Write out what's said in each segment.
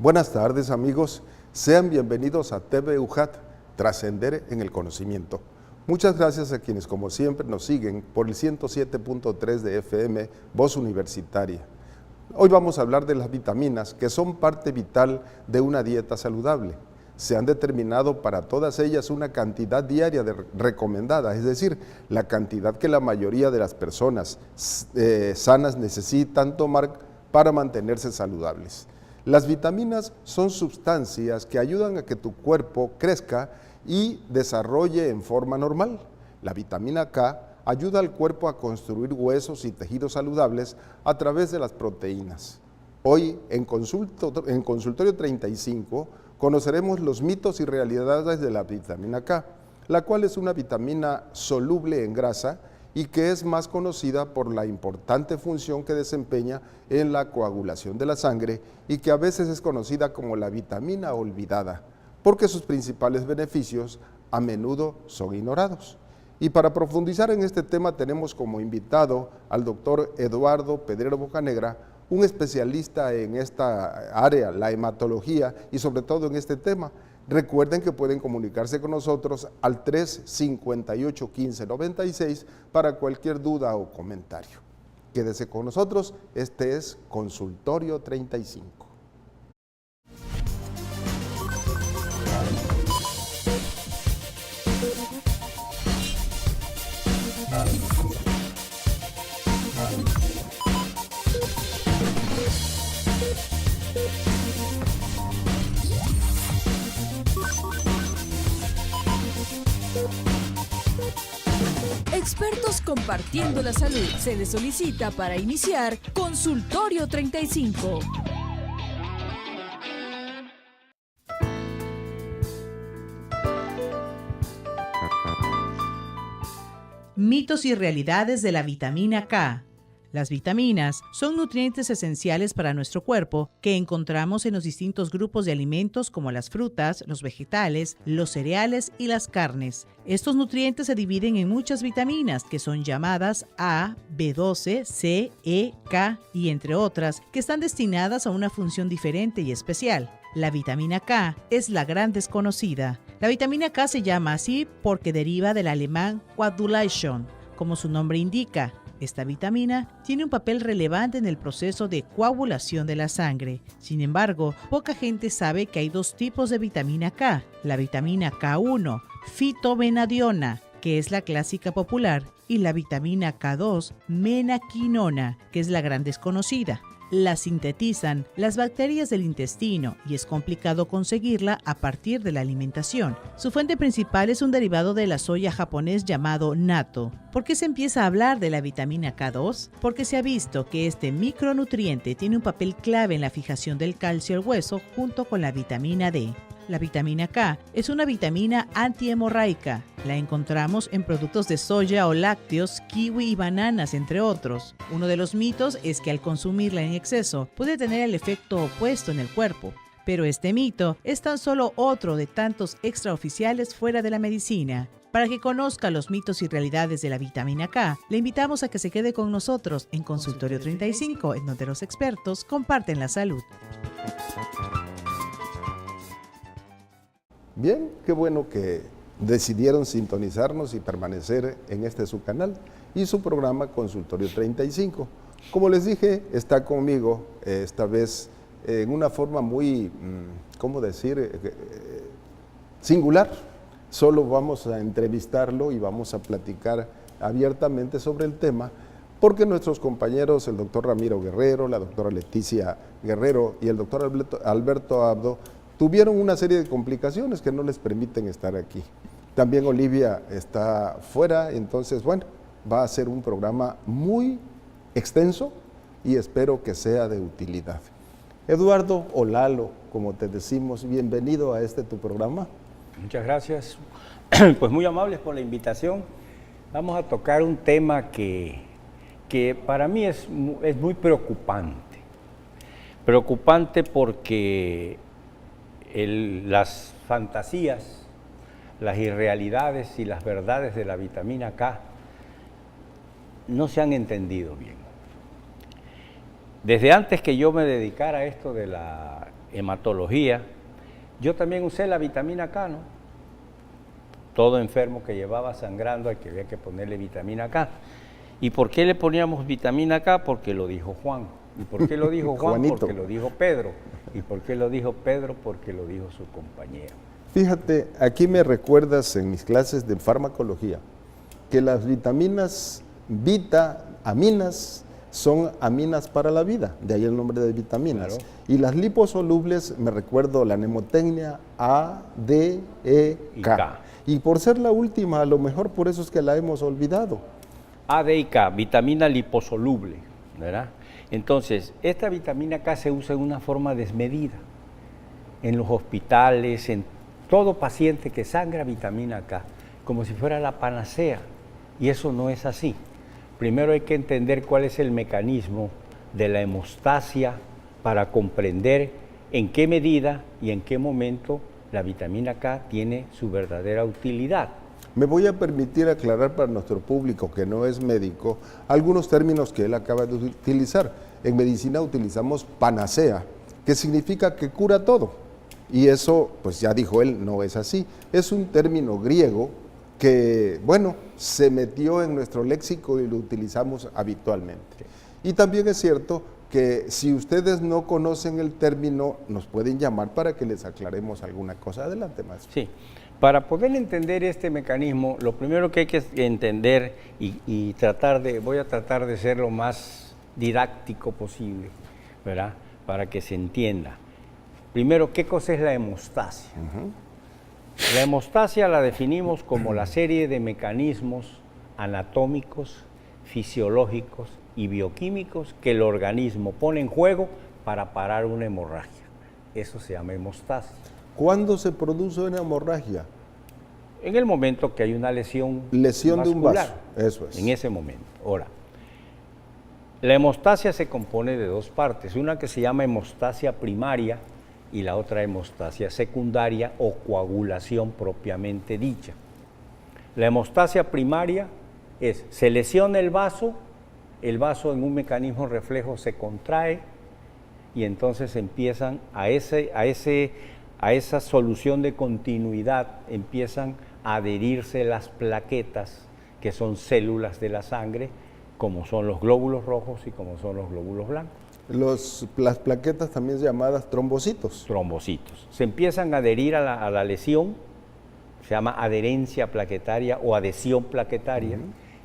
Buenas tardes, amigos. Sean bienvenidos a TV UJAT, Trascender en el Conocimiento. Muchas gracias a quienes, como siempre, nos siguen por el 107.3 de FM, Voz Universitaria. Hoy vamos a hablar de las vitaminas, que son parte vital de una dieta saludable. Se han determinado para todas ellas una cantidad diaria recomendada, es decir, la cantidad que la mayoría de las personas sanas necesitan tomar para mantenerse saludables. Las vitaminas son sustancias que ayudan a que tu cuerpo crezca y desarrolle en forma normal. La vitamina K ayuda al cuerpo a construir huesos y tejidos saludables a través de las proteínas. Hoy, en Consultorio 35, conoceremos los mitos y realidades de la vitamina K, la cual es una vitamina soluble en grasa y que es más conocida por la importante función que desempeña en la coagulación de la sangre y que a veces es conocida como la vitamina olvidada, porque sus principales beneficios a menudo son ignorados. Y para profundizar en este tema tenemos como invitado al doctor Eduardo Pedrero Bocanegra, un especialista en esta área, la hematología, y sobre todo en este tema. Recuerden que pueden comunicarse con nosotros al 358-1596 para cualquier duda o comentario. Quédese con nosotros, este es Consultorio 35. Expertos compartiendo la salud. Se les solicita para iniciar Consultorio 35. Mitos y realidades de la vitamina K. Las vitaminas son nutrientes esenciales para nuestro cuerpo que encontramos en los distintos grupos de alimentos como las frutas, los vegetales, los cereales y las carnes. Estos nutrientes se dividen en muchas vitaminas que son llamadas A, B12, C, E, K y entre otras que están destinadas a una función diferente y especial. La vitamina K es la gran desconocida. La vitamina K se llama así porque deriva del alemán Coagulation, como su nombre indica. Esta vitamina tiene un papel relevante en el proceso de coagulación de la sangre. Sin embargo, poca gente sabe que hay dos tipos de vitamina K. La vitamina K1, fitovenadiona, que es la clásica popular, y la vitamina K2, menaquinona, que es la gran desconocida. La sintetizan las bacterias del intestino y es complicado conseguirla a partir de la alimentación. Su fuente principal es un derivado de la soya japonés llamado natto. ¿Por qué se empieza a hablar de la vitamina K2? Porque se ha visto que este micronutriente tiene un papel clave en la fijación del calcio al hueso junto con la vitamina D. La vitamina K es una vitamina antihemorraica. La encontramos en productos de soya o lácteos, kiwi y bananas, entre otros. Uno de los mitos es que al consumirla en exceso puede tener el efecto opuesto en el cuerpo. Pero este mito es tan solo otro de tantos extraoficiales fuera de la medicina. Para que conozca los mitos y realidades de la vitamina K, le invitamos a que se quede con nosotros en Consultorio 35, en donde los expertos comparten la salud. Bien, qué bueno que decidieron sintonizarnos y permanecer en este su canal y su programa Consultorio 35. Como les dije, está conmigo esta vez en una forma muy, ¿cómo decir?, singular. Solo vamos a entrevistarlo y vamos a platicar abiertamente sobre el tema, porque nuestros compañeros, el doctor Ramiro Guerrero, la doctora Leticia Guerrero y el doctor Alberto Abdo, tuvieron una serie de complicaciones que no les permiten estar aquí. También Olivia está fuera, entonces, bueno, va a ser un programa muy extenso y espero que sea de utilidad. Eduardo o Lalo, como te decimos, bienvenido a tu programa. Muchas gracias, pues muy amables por la invitación. Vamos a tocar un tema que para mí es muy preocupante. Preocupante porque las fantasías, las irrealidades y las verdades de la vitamina K no se han entendido bien. Desde antes que yo me dedicara a esto de la hematología. Yo también usé la vitamina K, ¿no? Todo enfermo que llevaba sangrando hay que había que ponerle vitamina K. ¿Y por qué le poníamos vitamina K? Porque lo dijo Juan. ¿Y por qué lo dijo Juan? Juanito. Porque lo dijo Pedro. ¿Y por qué lo dijo Pedro? Porque lo dijo su compañero. Fíjate, aquí me recuerdas en mis clases de farmacología que las vitaminas aminas son aminas para la vida, de ahí el nombre de vitaminas. Claro. Y las liposolubles, me recuerdo la mnemotecnia A, D, E, Y K. K. Y por ser la última, a lo mejor por eso es que la hemos olvidado. A, D y K, vitamina liposoluble, ¿verdad? Entonces, esta vitamina K se usa en una forma desmedida. En los hospitales, en todo paciente que sangra vitamina K, como si fuera la panacea. Y eso no es así. Primero hay que entender cuál es el mecanismo de la hemostasia para comprender en qué medida y en qué momento la vitamina K tiene su verdadera utilidad. Me voy a permitir aclarar para nuestro público que no es médico algunos términos que él acaba de utilizar. En medicina utilizamos panacea, que significa que cura todo. Y eso, pues ya dijo él, no es así. Es un término griego que, bueno, se metió en nuestro léxico y lo utilizamos habitualmente. Y también es cierto que si ustedes no conocen el término, nos pueden llamar para que les aclaremos alguna cosa. Adelante, maestro. Sí, para poder entender este mecanismo, lo primero que hay que entender y voy a tratar de ser lo más didáctico posible, ¿verdad? Para que se entienda. Primero, ¿qué cosa es la hemostasia? La hemostasia la definimos como la serie de mecanismos anatómicos, fisiológicos y bioquímicos que el organismo pone en juego para parar una hemorragia. Eso se llama hemostasia. ¿Cuándo se produce una hemorragia? En el momento que hay una lesión Lesión de un vascular, vaso, eso es. en ese momento. Ahora, la hemostasia se compone de dos partes, una que se llama hemostasia primaria y la otra hemostasia secundaria o coagulación propiamente dicha. La hemostasia primaria es, se lesiona el vaso en un mecanismo reflejo se contrae y entonces empiezan a esa solución de continuidad empiezan a adherirse las plaquetas que son células de la sangre, como son los glóbulos rojos y como son los glóbulos blancos. Las plaquetas también llamadas trombocitos. Trombocitos. Se empiezan a adherir a la lesión, se llama adherencia plaquetaria o adhesión plaquetaria,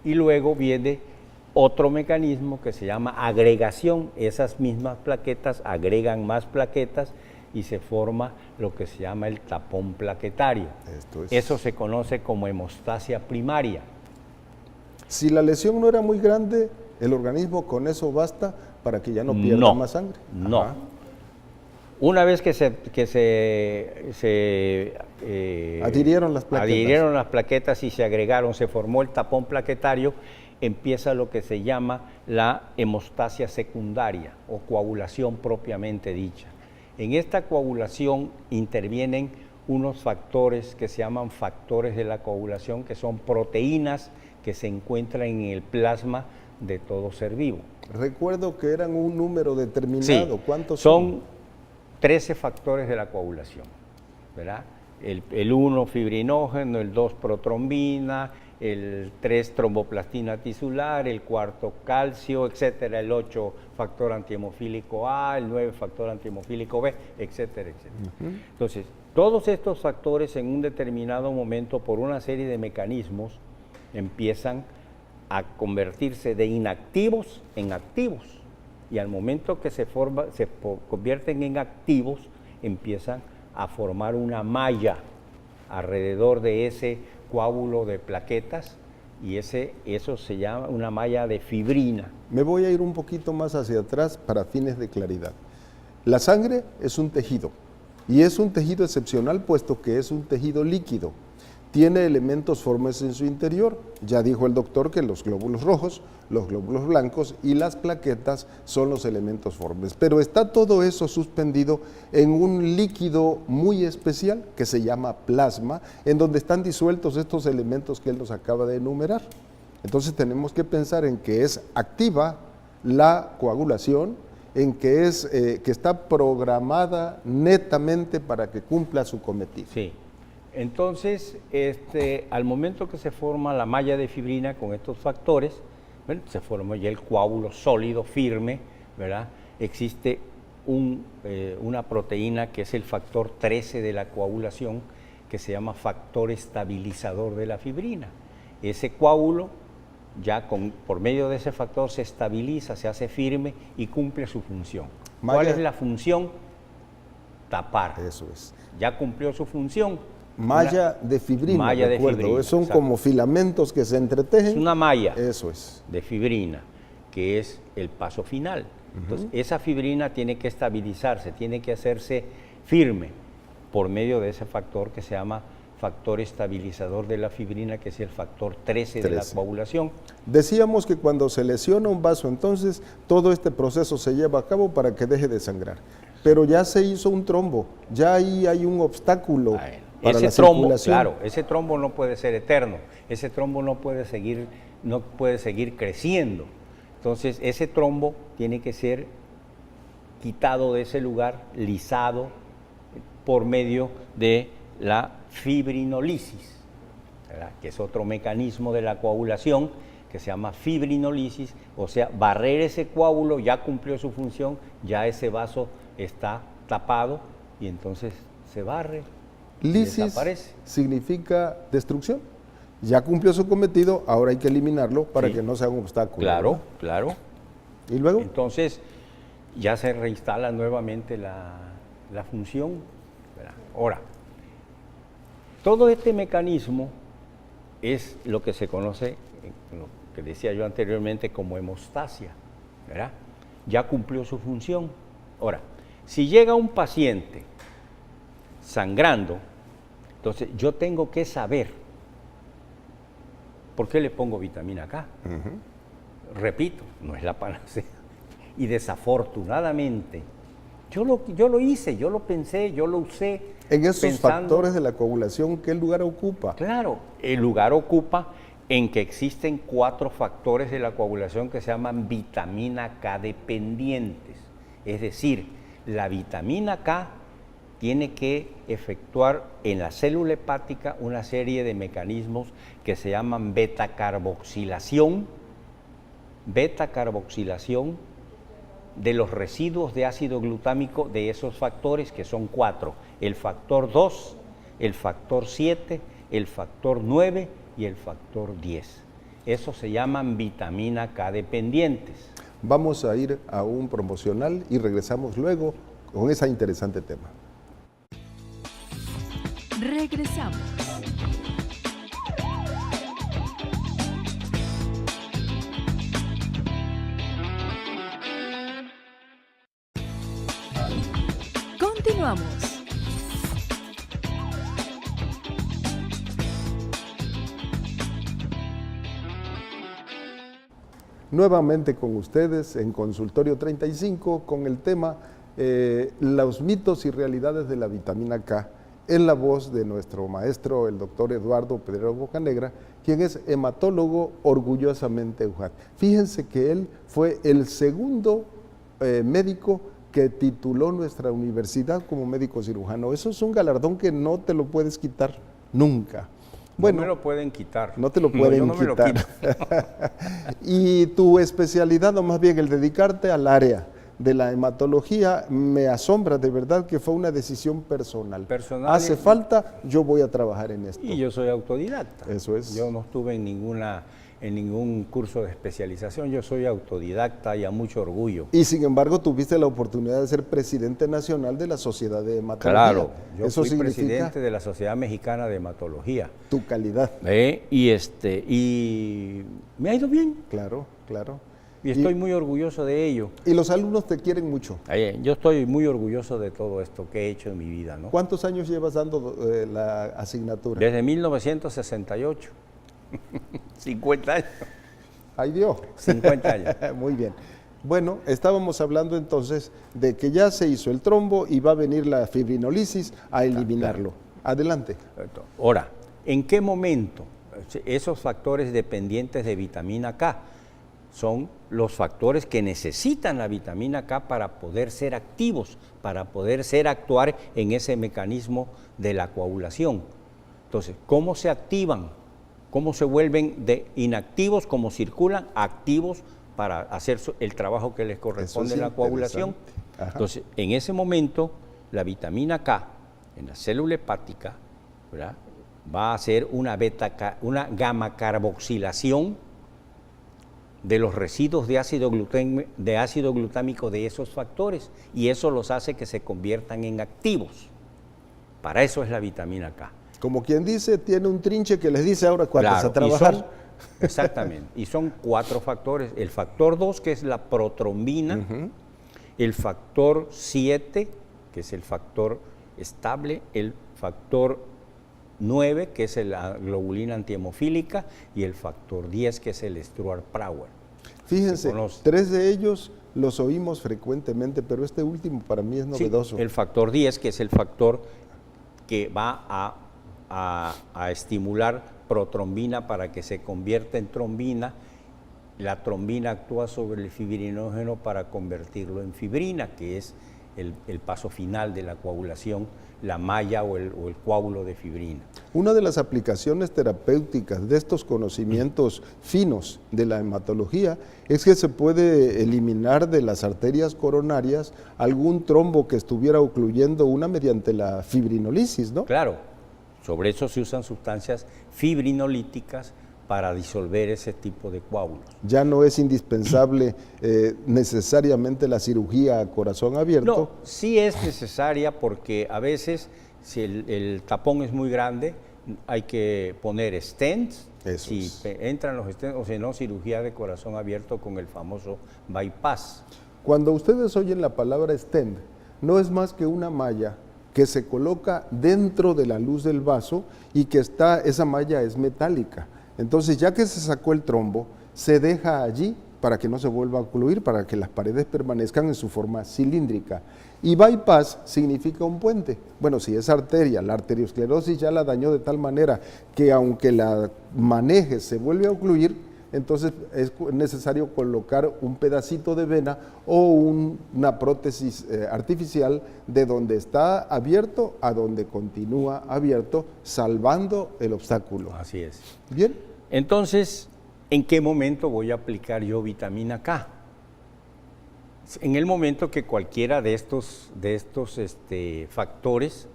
y luego viene otro mecanismo que se llama agregación. Esas mismas plaquetas agregan más plaquetas y se forma lo que se llama el tapón plaquetario. Eso se conoce como hemostasia primaria. Si la lesión no era muy grande, el organismo con eso basta para que ya no pierda más sangre. No. Una vez que se adhirieron las plaquetas y se agregaron, se formó el tapón plaquetario, empieza lo que se llama la hemostasia secundaria o coagulación propiamente dicha. En esta coagulación intervienen unos factores que se llaman factores de la coagulación, que son proteínas que se encuentran en el plasma de todo ser vivo. Recuerdo que eran un número determinado. Sí, ¿Cuántos son? 13 factores de la coagulación, ¿verdad? El 1 fibrinógeno, el 2 protrombina, el 3 tromboplastina tisular, el 4 calcio, etcétera, el 8 factor antihemofílico A, el 9 factor antihemofílico B, etcétera, etcétera. Entonces, todos estos factores en un determinado momento, por una serie de mecanismos, empiezan a convertirse de inactivos en activos. Y al momento que se convierten en activos, empiezan a formar una malla alrededor de ese coágulo de plaquetas y eso se llama una malla de fibrina. Me voy a ir un poquito más hacia atrás para fines de claridad. La sangre es un tejido y es un tejido excepcional puesto que es un tejido líquido. Tiene elementos formes en su interior. Ya dijo el doctor que los glóbulos rojos, los glóbulos blancos y las plaquetas son los elementos formes. Pero está todo eso suspendido en un líquido muy especial que se llama plasma, en donde están disueltos estos elementos que él nos acaba de enumerar. Entonces tenemos que pensar en que es activa la coagulación en que está programada netamente para que cumpla su cometido. Sí. Entonces, al momento que se forma la malla de fibrina con estos factores, bueno, se forma ya el coágulo sólido, firme, ¿verdad? Existe una proteína que es el factor 13 de la coagulación, que se llama factor estabilizador de la fibrina. Ese coágulo, ya por medio de ese factor, se estabiliza, se hace firme y cumple su función. ¿Cuál es la función? Tapar. Eso es. Ya cumplió su función. Malla de fibrina, malla de fibrina, son exacto. Como filamentos que se entretejen. Es una malla Eso es. de fibrina, que es el paso final. Entonces, esa fibrina tiene que estabilizarse, tiene que hacerse firme por medio de ese factor que se llama factor estabilizador de la fibrina, que es el factor 13 de la coagulación. Decíamos que cuando se lesiona un vaso, entonces todo este proceso se lleva a cabo para que deje de sangrar. Pero ya se hizo un trombo, ya ahí hay un obstáculo para la circulación. Claro, ese trombo no puede ser eterno, ese trombo no puede seguir creciendo. Entonces, ese trombo tiene que ser quitado de ese lugar, lisado, por medio de la fibrinolisis, ¿verdad? Que es otro mecanismo de la coagulación que se llama fibrinolisis, o sea, barrer ese coágulo, ya cumplió su función, ya ese vaso está tapado y entonces se barre. Lisis significa destrucción. Ya cumplió su cometido, ahora hay que eliminarlo para que no sea un obstáculo. Claro, ¿verdad? claro. ¿Y luego? Entonces, ya se reinstala nuevamente la función, ¿verdad? Ahora, todo este mecanismo es lo que se conoce, lo que decía yo anteriormente, como hemostasia, ¿verdad? Ya cumplió su función. Ahora, si llega un paciente sangrando, entonces yo tengo que saber por qué le pongo vitamina K. Repito, no es la panacea. Y desafortunadamente, yo lo hice, yo lo pensé, yo lo usé. En esos factores de la coagulación, ¿qué lugar ocupa? Claro, el lugar ocupa en que existen 4 factores de la coagulación que se llaman vitamina K dependientes. Es decir, la vitamina K tiene que efectuar en la célula hepática una serie de mecanismos que se llaman beta-carboxilación de los residuos de ácido glutámico de esos factores, que son 4, el factor 2, el factor 7, el factor 9 y el factor 10. Esos se llaman vitamina K dependientes. Vamos a ir a un promocional y regresamos luego con ese interesante tema. Regresamos. Continuamos. Nuevamente con ustedes en Consultorio 35 con el tema los mitos y realidades de la vitamina K, en la voz de nuestro maestro, el doctor Eduardo Pedrero Bocanegra, quien es hematólogo orgullosamente UJAT. Fíjense que él fue el segundo médico que tituló nuestra universidad como médico cirujano. Eso es un galardón que no te lo puedes quitar nunca. Bueno, no me lo pueden quitar. No te lo pueden no quitar. Me lo quito. Y tu especialidad, o más bien el dedicarte al área de la hematología, me asombra de verdad que fue una decisión personal. Hace falta, yo voy a trabajar en esto. Y yo soy autodidacta. Eso es. Yo no estuve en ningún curso de especialización, yo soy autodidacta y a mucho orgullo. Y sin embargo tuviste la oportunidad de ser presidente nacional de la Sociedad de Hematología. Claro, yo fui presidente de la Sociedad Mexicana de Hematología. Tu calidad. Y me ha ido bien. Claro, claro. Y estoy muy orgulloso de ello. Y los alumnos te quieren mucho. Yo estoy muy orgulloso de todo esto que he hecho en mi vida, ¿no? ¿Cuántos años llevas dando la asignatura? Desde 1968. 50 años. Ay Dios. 50 años. Muy bien. Bueno, estábamos hablando entonces de que ya se hizo el trombo y va a venir la fibrinolisis a eliminarlo. Claro. Adelante. Ahora, ¿en qué momento esos factores dependientes de vitamina K son los factores que necesitan la vitamina K para poder ser activos, para poder actuar en ese mecanismo de la coagulación. Entonces, ¿cómo se activan? ¿Cómo se vuelven de inactivos, cómo circulan activos para hacer el trabajo que les corresponde en la coagulación? Entonces, en ese momento, la vitamina K en la célula hepática, ¿verdad?, va a hacer una gamma carboxilación de los residuos de ácido glutámico de esos factores, y eso los hace que se conviertan en activos. Para eso es la vitamina K. Como quien dice, tiene un trinche que les dice ahora cuántos a trabajar. Exactamente, y son 4 factores. El factor 2, que es la protrombina, el factor 7, que es el factor estable, el factor 9, que es la globulina antihemofílica, y el factor 10, que es el Stuart-Prowler. Fíjense, 3 de ellos los oímos frecuentemente, pero este último para mí es novedoso. Sí, el factor 10, que es el factor que va a estimular protrombina para que se convierta en trombina. La trombina actúa sobre el fibrinógeno para convertirlo en fibrina, que es el paso final de la coagulación, la malla o el coágulo de fibrina. Una de las aplicaciones terapéuticas de estos conocimientos finos de la hematología es que se puede eliminar de las arterias coronarias algún trombo que estuviera ocluyendo una mediante la fibrinolisis, ¿no? Claro, sobre eso se usan sustancias fibrinolíticas para disolver ese tipo de coágulos. Ya no es indispensable necesariamente la cirugía a corazón abierto. No, sí es necesaria, porque a veces si el tapón es muy grande, hay que poner stents. Eso si es. entran los stents, o si no, cirugía de corazón abierto con el famoso bypass. Cuando ustedes oyen la palabra stent, no es más que una malla que se coloca dentro de la luz del vaso y que esa malla es metálica. Entonces, ya que se sacó el trombo, se deja allí para que no se vuelva a ocluir, para que las paredes permanezcan en su forma cilíndrica. Y bypass significa un puente. Bueno, si es arteria, la arteriosclerosis ya la dañó de tal manera que aunque la maneje se vuelve a ocluir, entonces es necesario colocar un pedacito de vena o una prótesis artificial de donde está abierto a donde continúa abierto, salvando el obstáculo. Así es. Bien. Entonces, ¿en qué momento voy a aplicar yo vitamina K? En el momento que cualquiera de estos factores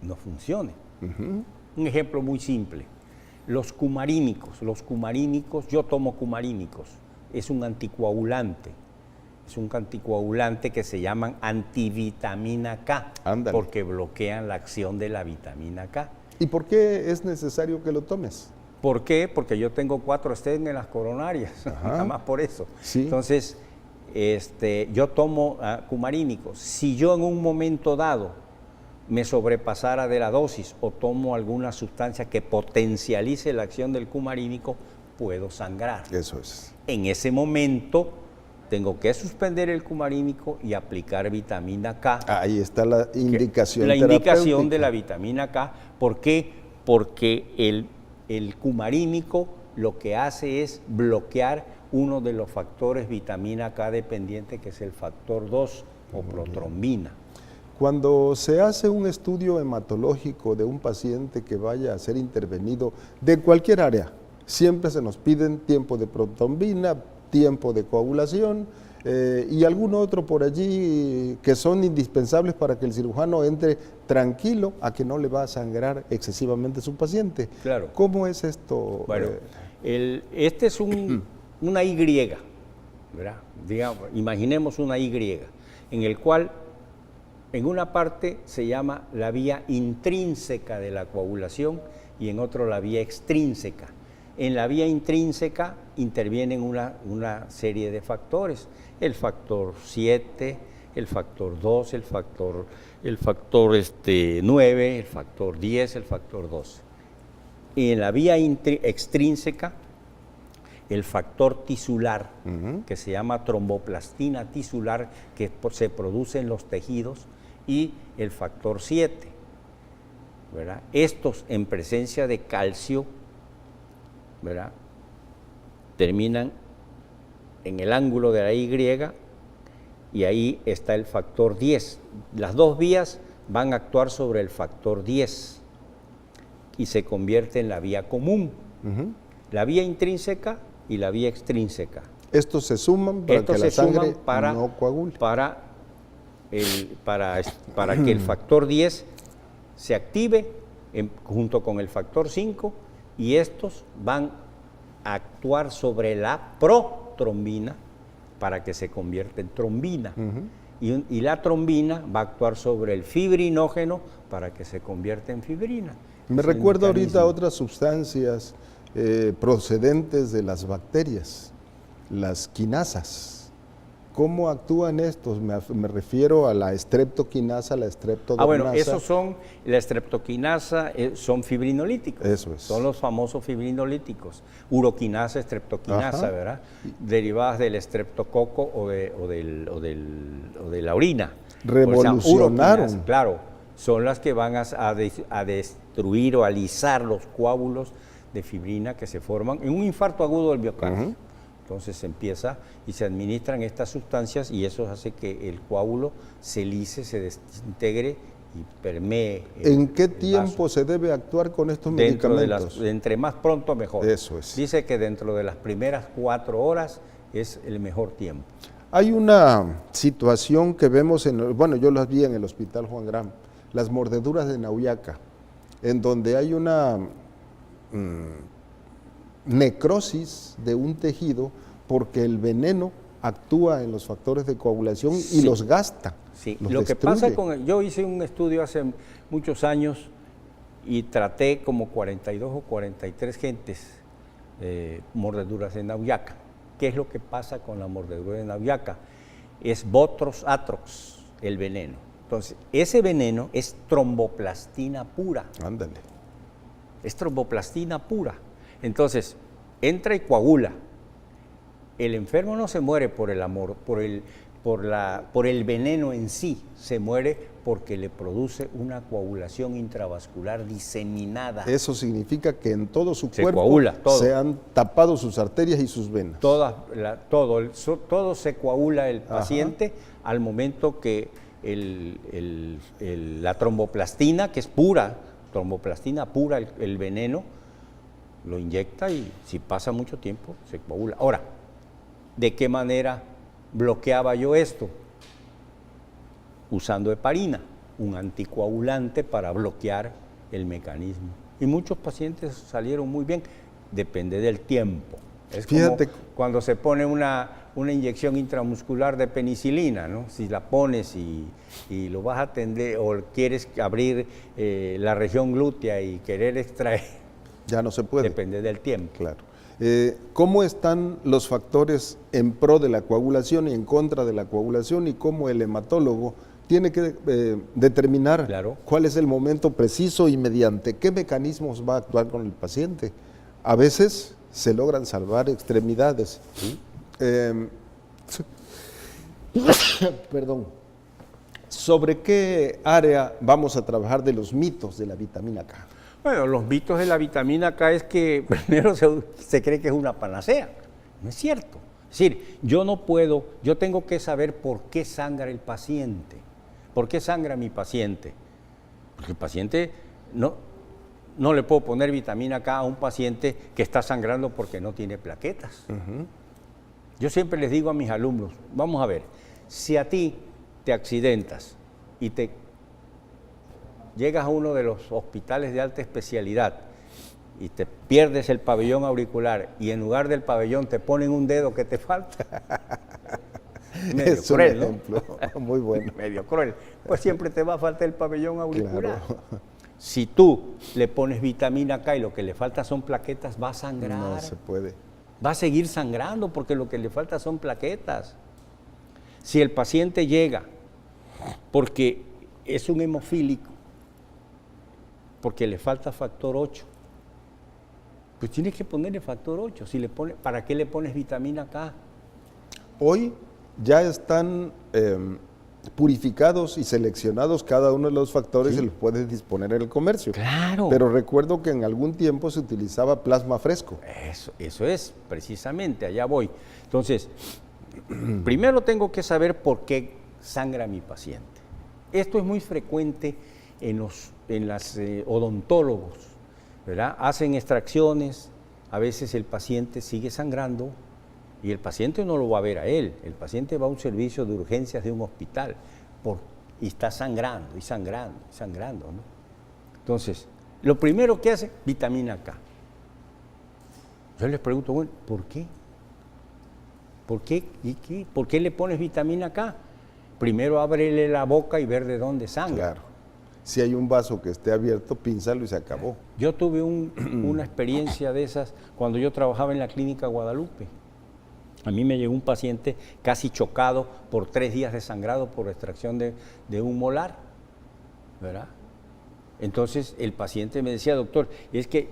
no funcione. Un ejemplo muy simple. Los cumarínicos, yo tomo cumarínicos, es un anticoagulante que se llaman antivitamina K. Ándale. Porque bloquean la acción de la vitamina K. ¿Y por qué es necesario que lo tomes? ¿Por qué? Porque yo tengo 4 stents en las coronarias, nada más por eso. Sí. Entonces, yo tomo cumarínicos. Si yo en un momento dado me sobrepasara de la dosis o tomo alguna sustancia que potencialice la acción del cumarínico, puedo sangrar. Eso es. En ese momento tengo que suspender el cumarínico y aplicar vitamina K. Ahí está la indicación La terapéutica. indicación de la vitamina K. ¿Por qué? Porque el cumarínico lo que hace es bloquear uno de los factores vitamina K dependiente, que es el factor 2 o protrombina. Cuando se hace un estudio hematológico de un paciente que vaya a ser intervenido de cualquier área, siempre se nos piden tiempo de protrombina, tiempo de coagulación y algún otro por allí que son indispensables para que el cirujano entre tranquilo a que no le va a sangrar excesivamente a su paciente. Claro. ¿Cómo es esto? Bueno, este es una Y, ¿verdad? Digamos, imaginemos una Y, en el cual en una parte se llama la vía intrínseca de la coagulación y en otro la vía extrínseca. En la vía intrínseca intervienen una serie de factores, el factor 7, el factor 2, el factor 9, el factor 10, el factor 12. Y en la vía extrínseca, el factor tisular, que se llama tromboplastina tisular, que se produce en los tejidos, y el factor 7, ¿verdad? Estos en presencia de calcio, ¿verdad?, terminan en el ángulo de la Y y ahí está el factor 10. Las dos vías van a actuar sobre el factor 10 y se convierte en la vía común, la vía intrínseca y la vía extrínseca. Estos se suman para que la sangre no coagule. Para que el factor 10 se active junto con el factor 5 y estos van a actuar sobre la protrombina para que se convierta en trombina. Y la trombina va a actuar sobre el fibrinógeno para que se convierta en fibrina. Me recuerda ahorita otras sustancias procedentes de las bacterias, las quinasas. ¿Cómo actúan estos? Me refiero a la streptoquinasa, la streptodomasa. Bueno, esos son, la streptoquinasa son fibrinolíticos. Eso es. Son los famosos fibrinolíticos. Uroquinasa, streptoquinasa, ¿verdad? Derivadas del estreptococo o de la orina. Revolucionaron. Claro, son las que van a destruir o a alisar los coágulos de fibrina que se forman en un infarto agudo del miocardio. Entonces se empieza y se administran estas sustancias y eso hace que el coágulo se lise, se desintegre y permee. ¿En qué tiempo se debe actuar con estos medicamentos? Entre más pronto mejor. Eso es. Dice que dentro de las primeras 4 horas es el mejor tiempo. Hay una situación que vemos, yo las vi en el Hospital Juan Gran, las mordeduras de Nauyaca, en donde hay una necrosis de un tejido porque el veneno actúa en los factores de coagulación y los gasta. Sí, los lo destruye. que pasa yo hice un estudio hace muchos años y traté como 42 o 43 gentes mordeduras de Nauyaca. ¿Qué es lo que pasa con la mordedura de Nauyaca? Es Botros atrox, el veneno. Entonces, ese veneno es tromboplastina pura. Ándale. Es tromboplastina pura. Entonces, entra y coagula. El enfermo no se muere por el amor, por el veneno en sí, se muere porque le produce una coagulación intravascular diseminada. Eso significa que en todo su Se cuerpo coagula, todo. se han tapado sus arterias y sus venas. Todo se coagula el paciente al momento que la tromboplastina, que es pura, tromboplastina pura, el veneno, lo inyecta y si pasa mucho tiempo se coagula. Ahora, ¿de qué manera bloqueaba yo esto? Usando heparina, un anticoagulante para bloquear el mecanismo. Y muchos pacientes salieron muy bien, depende del tiempo. Es Fíjate, como cuando se pone una inyección intramuscular de penicilina, ¿no? Si la pones y lo vas a atender o quieres abrir la región glútea y querer extraer, ya no se puede. depende del tiempo. Claro. ¿Cómo están los factores en pro de la coagulación y en contra de la coagulación y cómo el hematólogo tiene que determinar cuál es el momento preciso y mediante qué mecanismos va a actuar con el paciente? A veces se logran salvar extremidades. Perdón. ¿Sobre qué área vamos a trabajar de los mitos de la vitamina K? Bueno, los mitos de la vitamina K es que primero se cree que es una panacea. No es cierto. Es decir, yo tengo que saber por qué sangra el paciente. ¿Por qué sangra mi paciente? Porque el paciente no le puedo poner vitamina K a un paciente que está sangrando porque no tiene plaquetas. Yo siempre les digo a mis alumnos, vamos a ver, si a ti te accidentas y llegas a uno de los hospitales de alta especialidad y te pierdes el pabellón auricular y en lugar del pabellón te ponen un dedo que te falta. Medio es cruel, un ejemplo, ¿no? Muy bueno. Medio cruel. Pues siempre te va a faltar el pabellón auricular. Claro. Si tú le pones vitamina K y lo que le falta son plaquetas, va a sangrar. No se puede. Va a seguir sangrando porque lo que le falta son plaquetas. Si el paciente llega porque es un hemofílico, porque le falta factor 8, pues tienes que ponerle factor 8. ¿Para qué le pones vitamina K? Hoy ya están purificados y seleccionados cada uno de los factores Sí. y los puedes disponer en el comercio. Claro. Pero recuerdo que en algún tiempo se utilizaba plasma fresco. Eso es, precisamente, allá voy. Entonces, primero tengo que saber por qué sangra mi paciente. Esto es muy frecuente en los odontólogos, ¿verdad? Hacen extracciones, a veces el paciente sigue sangrando y el paciente no lo va a ver a él, el paciente va a un servicio de urgencias de un hospital y está sangrando y sangrando y sangrando, ¿no? Entonces, lo primero que hace, vitamina K. Yo les pregunto, bueno, ¿por qué? ¿Por qué? ¿Y qué? ¿Por qué le pones vitamina K? Primero ábrele la boca y ver de dónde sangra. Claro. Si hay un vaso que esté abierto, pínzalo y se acabó. Yo tuve una experiencia de esas cuando yo trabajaba en la clínica Guadalupe. A mí me llegó un paciente casi chocado por 3 días de sangrado por extracción de un molar, ¿verdad? Entonces el paciente me decía, doctor, es que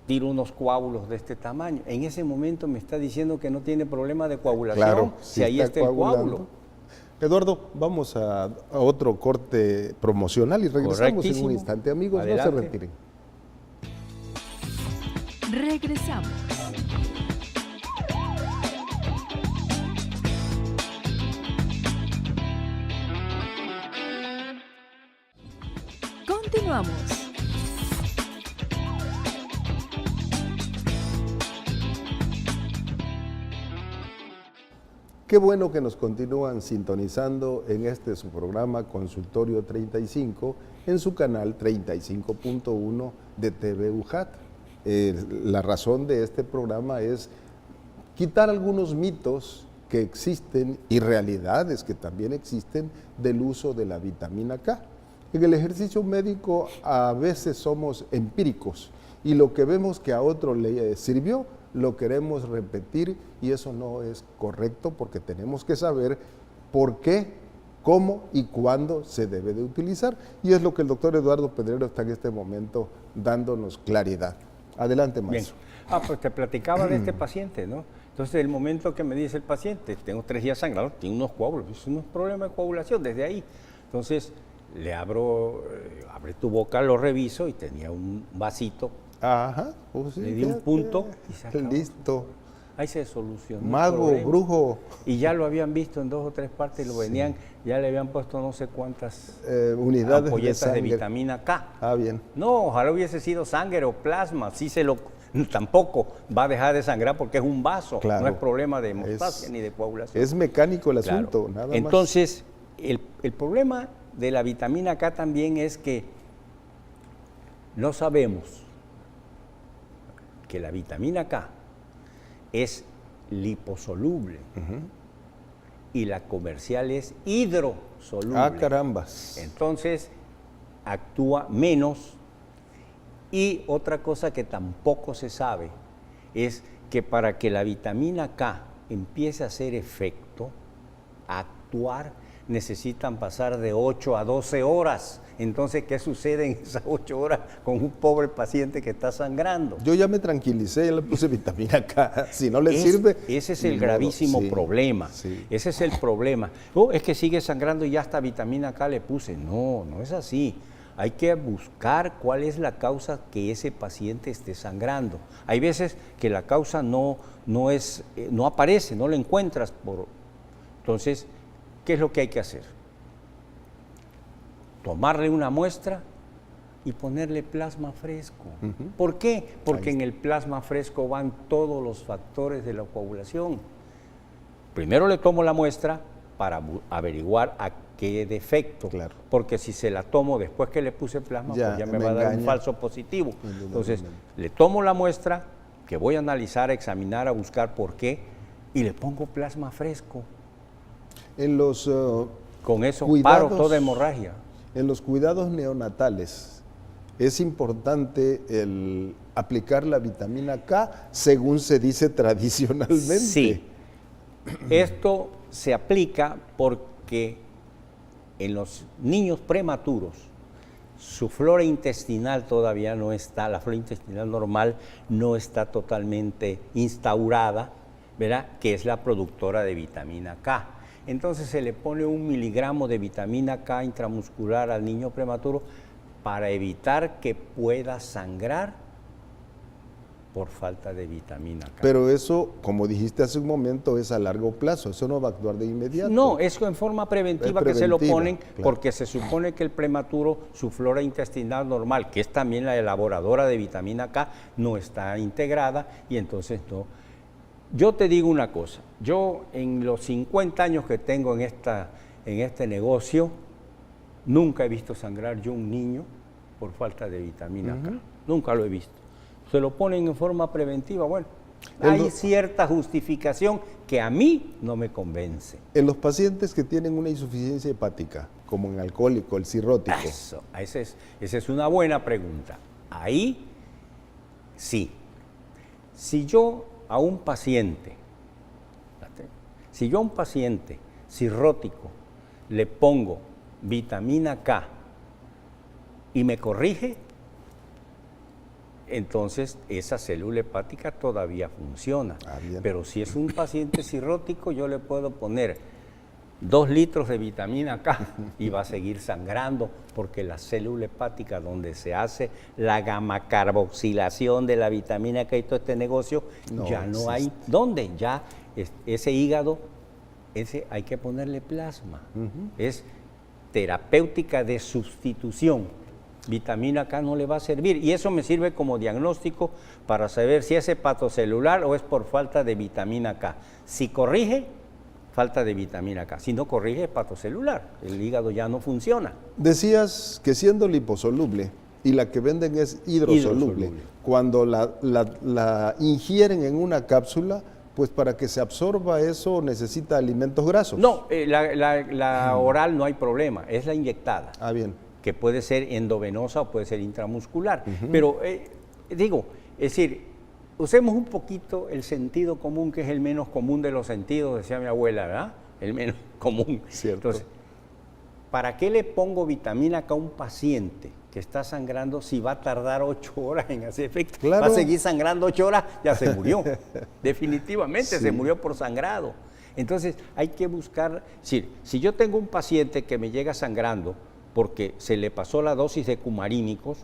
tiro unos coágulos de este tamaño. En ese momento me está diciendo que no tiene problema de coagulación, Claro, si ahí está el coágulo. Eduardo, vamos a otro corte promocional y regresamos en Correctísimo. un instante. Amigos, Adelante. no se retiren. Regresamos. Continuamos. Qué bueno que nos continúan sintonizando en este su programa Consultorio 35 en su canal 35.1 de TV UJAT. La razón de este programa es quitar algunos mitos que existen y realidades que también existen del uso de la vitamina K. En el ejercicio médico a veces somos empíricos y lo que vemos que a otro le sirvió lo queremos repetir y eso no es correcto porque tenemos que saber por qué, cómo y cuándo se debe de utilizar. Y es lo que el doctor Eduardo Pedrero está en este momento dándonos claridad. Adelante, Bien. maestro. Pues te platicaba de este paciente, ¿no? Entonces, el momento que me dice el paciente, tengo 3 días sangrando, tiene unos coágulos, es un problema de coagulación desde ahí. Entonces, le abre tu boca, lo reviso y tenía un vasito. Ajá. Pues sí, Le di un fíjate. punto y se acabó. Listo. Ahí se solucionó el Mago, problema. brujo. Y ya lo habían visto en 2 o 3 partes y lo venían, ya le habían puesto no sé cuántas Unidades ampolletas de sangre. vitamina K. Ah, bien. No, ojalá hubiese sido sangre o plasma, tampoco va a dejar de sangrar porque es un vaso, Claro. no es problema de hemostasia ni de coagulación. Es mecánico el Claro. asunto, nada más. Entonces, el problema de la vitamina K también es que no sabemos que la vitamina K es liposoluble y la comercial es hidrosoluble. Ah, carambas. Entonces, actúa menos. Y otra cosa que tampoco se sabe es que para que la vitamina K empiece a hacer efecto, a actuar, necesitan pasar de 8 a 12 horas. Entonces, ¿qué sucede en esas 8 horas con un pobre paciente que está sangrando? Yo ya me tranquilicé, ya le puse vitamina K. Si no le sirve. Ese es ni el modo. gravísimo Sí, problema. sí. Ese es el problema. Es que sigue sangrando y ya hasta vitamina K le puse. No, no es así. Hay que buscar cuál es la causa que ese paciente esté sangrando. Hay veces que la causa no aparece, no la encuentras. Entonces, ¿qué es lo que hay que hacer? Tomarle una muestra y ponerle plasma fresco. ¿Por qué? Porque en el plasma fresco van todos los factores de la coagulación. Primero le tomo la muestra para averiguar a qué defecto, Claro. porque si se la tomo después que le puse plasma, Ya, pues ya me me va a dar un engaña. falso positivo. Entonces, Indudablemente. le tomo la muestra, que voy a analizar, a examinar, a buscar por qué, y le pongo plasma fresco. En los Con eso Cuidados. paro toda hemorragia. En los cuidados neonatales es importante el aplicar la vitamina K según se dice tradicionalmente. Sí. Esto se aplica porque en los niños prematuros su flora intestinal todavía no está, la flora intestinal normal no está totalmente instaurada, ¿verdad? Que es la productora de vitamina K. entonces se le pone 1 miligramo de vitamina K intramuscular al niño prematuro para evitar que pueda sangrar por falta de vitamina K. Pero eso, como dijiste hace un momento, es a largo plazo, eso no va a actuar de inmediato. No, es en forma preventiva, que se lo ponen, claro, porque se supone que el prematuro, su flora intestinal normal, que es también la elaboradora de vitamina K, no está integrada y entonces no. Yo te digo una cosa, yo en los 50 años que tengo en este negocio, nunca he visto sangrar yo un niño por falta de vitamina K, nunca lo he visto. Se lo ponen en forma preventiva, bueno, hay cierta justificación que a mí no me convence. En los pacientes que tienen una insuficiencia hepática, como en alcohólico, el cirrótico. Eso, esa es una buena pregunta. Ahí sí. Si yo a un paciente cirrótico le pongo vitamina K y me corrige, entonces esa célula hepática todavía funciona. Pero si es un paciente cirrótico, yo le puedo poner 2 litros de vitamina K y va a seguir sangrando, porque la célula hepática donde se hace la gamma carboxilación de la vitamina K y todo este negocio, ya no hay dónde, ya ese hígado, ese hay que ponerle plasma. Es terapéutica de sustitución. Vitamina K no le va a servir y eso me sirve como diagnóstico para saber si es hepatocelular o es por falta de vitamina K. Si corrige, falta de vitamina K. Si no corrige, hepatocelular. El hígado ya no funciona. Decías que siendo liposoluble y la que venden es hidrosoluble. Cuando la ingieren en una cápsula, pues para que se absorba eso necesita alimentos grasos. No, la oral no hay problema, es la inyectada. Ah, bien. Que puede ser endovenosa o puede ser intramuscular. Pero digo, es decir, usemos un poquito el sentido común, que es el menos común de los sentidos, decía mi abuela, ¿verdad? El menos común. Cierto. Entonces, ¿para qué le pongo vitamina K a un paciente que está sangrando si va a tardar 8 horas en hacer efecto? Claro. Va a seguir sangrando 8 horas, ya se murió. Definitivamente se murió por sangrado. Entonces, hay que buscar, si yo tengo un paciente que me llega sangrando, porque se le pasó la dosis de cumarínicos,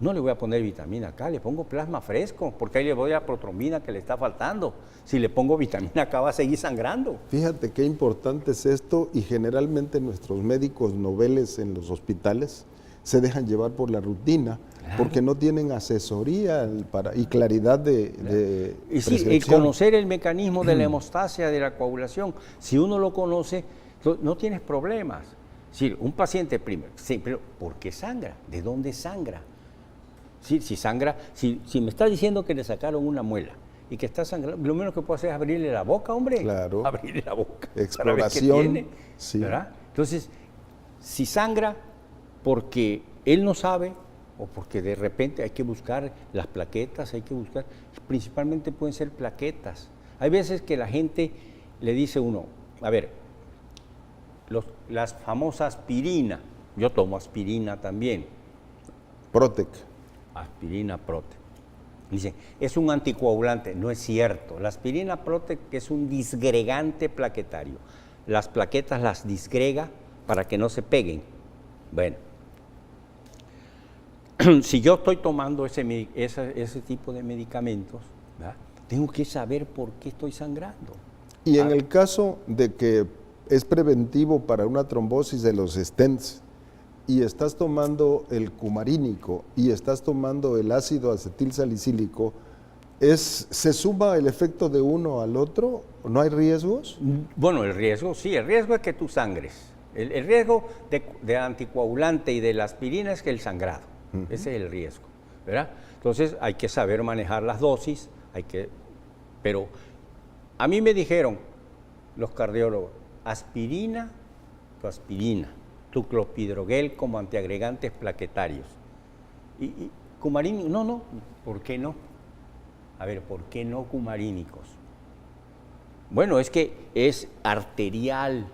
no le voy a poner vitamina K, le pongo plasma fresco, porque ahí le voy a protrombina que le está faltando. Si le pongo vitamina K va a seguir sangrando. Fíjate qué importante es esto, y generalmente nuestros médicos noveles en los hospitales se dejan llevar por la rutina, porque no tienen asesoría y claridad de y sí, el conocer el mecanismo de la hemostasia, de la coagulación, si uno lo conoce, no tienes problemas. Si un paciente primero, ¿por qué sangra? ¿De dónde sangra? Si sangra, si me está diciendo que le sacaron una muela y que está sangrando, lo menos que puedo hacer es abrirle la boca, hombre. Claro. Abrirle la boca. Exploración. Para ver qué tiene, sí. ¿verdad? Entonces, si sangra porque él no sabe o porque de repente hay que buscar las plaquetas, principalmente pueden ser plaquetas. Hay veces que la gente le dice a uno, a ver, las famosas aspirina, yo tomo aspirina también. Protec. Aspirina Protec. Dicen, es un anticoagulante. No es cierto. La aspirina Protec es un disgregante plaquetario. Las plaquetas las disgrega para que no se peguen. Bueno, si yo estoy tomando ese tipo de medicamentos, ¿verdad?, tengo que saber por qué estoy sangrando. Y en el caso de que es preventivo para una trombosis de los stents y estás tomando el cumarínico y estás tomando el ácido acetilsalicílico, ¿se suma el efecto de uno al otro? ¿No hay riesgos? Bueno, el riesgo sí, el riesgo es que tú sangres. El riesgo de anticoagulante y de la aspirina es que el sangrado. Ese es el riesgo, ¿verdad? Entonces hay que saber manejar las dosis, pero a mí me dijeron los cardiólogos, aspirina, tu clopidogrel como antiagregantes plaquetarios. Y cumarínicos, no, ¿por qué no? A ver, ¿por qué no cumarínicos? Bueno, es que es arterial,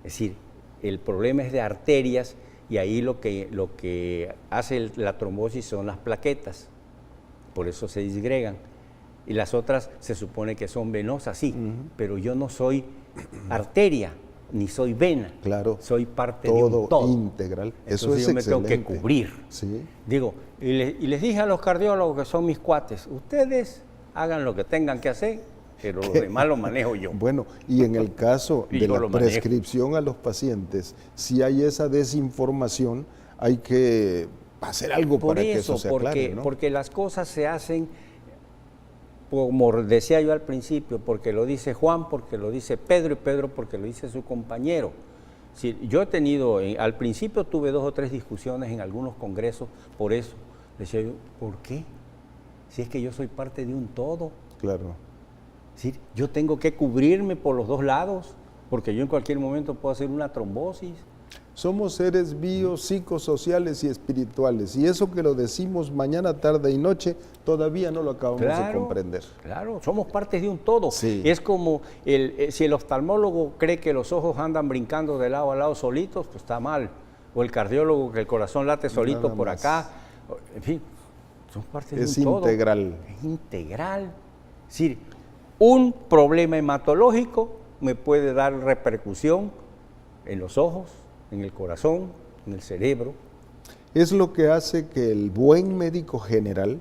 es decir, el problema es de arterias y ahí lo que hace la trombosis son las plaquetas, por eso se disgregan. y las otras se supone que son venosas, sí, pero yo no soy arteria, ni soy vena, Claro, soy parte de un todo. Integral. Eso Entonces es yo me tengo excelente. que cubrir. Sí. Digo, y les dije a los cardiólogos que son mis cuates, ustedes hagan lo que tengan que hacer, pero lo demás lo manejo yo. Bueno, y en el caso Y de yo la lo manejo. prescripción a los pacientes, si hay esa desinformación, hay que hacer algo Por para que eso, eso se aclare, ¿no? porque las cosas se hacen, como decía yo al principio, porque lo dice Juan, porque lo dice Pedro, y Pedro porque lo dice su compañero. Si, yo he tenido, al principio tuve 2 o 3 discusiones en algunos congresos por eso. Decía yo, ¿por qué? Si es que yo soy parte de un todo. Claro. ¿Sí? Yo tengo que cubrirme por los 2 lados, porque yo en cualquier momento puedo hacer una trombosis. Somos seres biopsicosociales y espirituales, y eso que lo decimos mañana, tarde y noche, todavía no lo acabamos de comprender. Claro, somos partes de un todo. Sí. Es como si el oftalmólogo cree que los ojos andan brincando de lado a lado solitos, pues está mal. O el cardiólogo que el corazón late solito Nada por más. acá. En fin, son partes de Es un todo. integral. Es integral. Es decir, un problema hematológico me puede dar repercusión en los ojos, en el corazón, en el cerebro. Es lo que hace que el buen médico general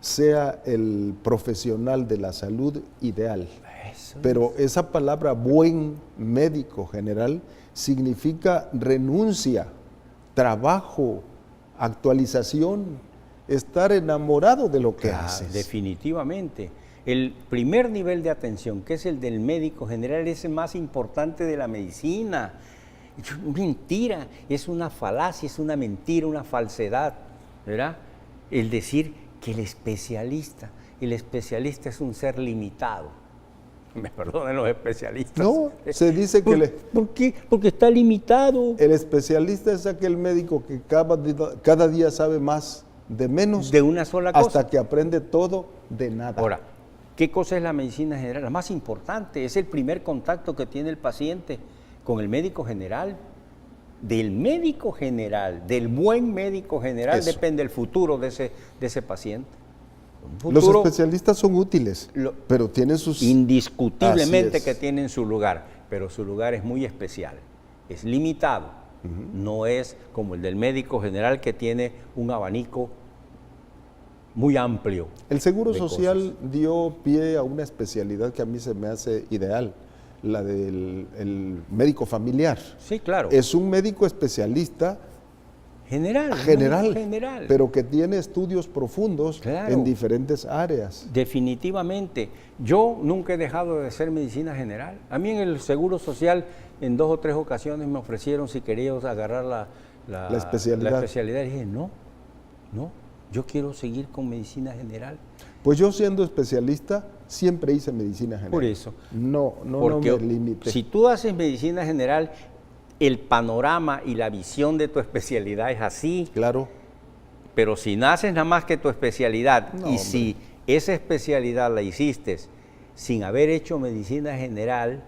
sea el profesional de la salud ideal. Eso. Pero esa palabra buen médico general significa renuncia, trabajo, actualización, estar enamorado de lo que haces. Definitivamente. El primer nivel de atención, que es el del médico general, es el más importante de la medicina. Mentira, es una falacia, es una mentira, una falsedad, ¿verdad? El decir que el especialista es un ser limitado. Me perdonen los especialistas. No, se dice que ¿Por qué? Porque está limitado. el especialista es aquel médico que cada día sabe más de menos, De una sola cosa. hasta que aprende todo de nada. Ahora, ¿qué cosa es la medicina general? La más importante, es el primer contacto que tiene el paciente con el médico general. Del médico general, del buen médico general, Eso. depende el futuro de ese paciente. Un Los futuro especialistas son útiles, pero tienen sus... indiscutiblemente Así es. que tienen su lugar, pero su lugar es muy especial, es limitado, no es como el del médico general que tiene un abanico muy amplio. El Seguro de Social dio pie a una especialidad que a mí se me hace ideal, la del el médico familiar. Sí, claro. Es un médico especialista General, pero que tiene estudios profundos Claro. en diferentes áreas. Definitivamente. Yo nunca he dejado de hacer medicina general. A mí en el Seguro Social en 2 o 3 ocasiones me ofrecieron si quería agarrar la especialidad. La especialidad. Y dije, no, yo quiero seguir con medicina general. Pues yo siendo especialista siempre hice medicina general. Por eso. No Porque me limité. si tú haces medicina general, el panorama y la visión de tu especialidad es así. Claro. Pero si naces nada más que tu especialidad No, y hombre. si esa especialidad la hiciste sin haber hecho medicina general,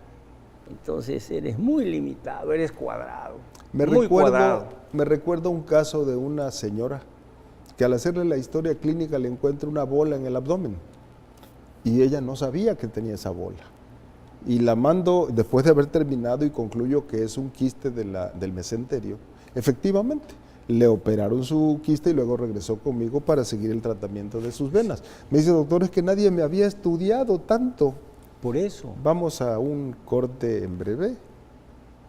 entonces eres muy limitado, eres cuadrado. Me muy cuadrado. recuerdo un caso de una señora que al hacerle la historia clínica le encuentra una bola en el abdomen y ella no sabía que tenía esa bola. Y la mando, después de haber terminado, y concluyo que es un quiste del mesenterio. Efectivamente, le operaron su quiste y luego regresó conmigo para seguir el tratamiento de sus venas. Me dice, doctor, es que nadie me había estudiado tanto. Por eso. Vamos a un corte en breve.